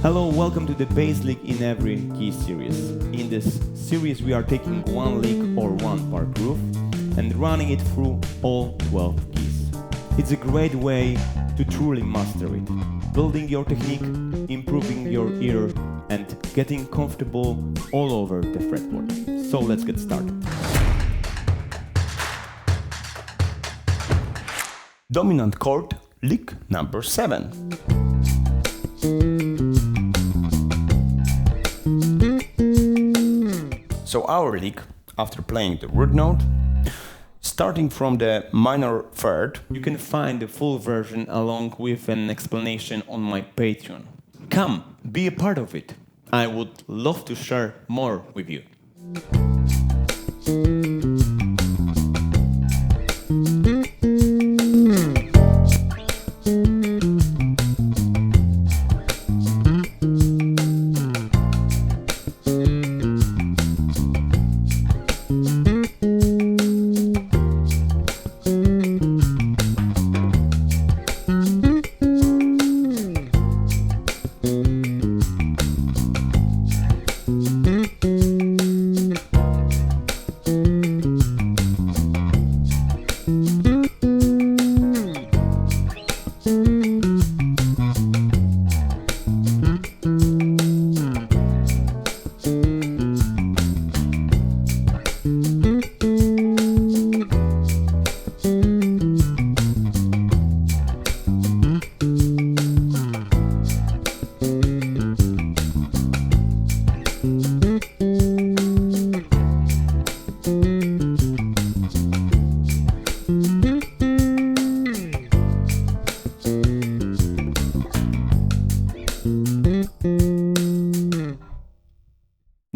Hello, welcome to the bass lick in every key series. In this series we are taking one lick or one part groove and running it through all 12 keys. It's a great way to truly master it, building your technique, improving your ear and getting comfortable all over the fretboard. So let's get started. Dominant chord, lick number 7. So our lick, after playing the root note, starting from the minor third. You can find the full version along with an explanation on my Patreon. Come, be a part of it. I would love to share more with you.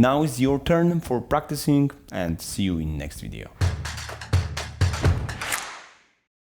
Now is your turn for practicing and see you in next video.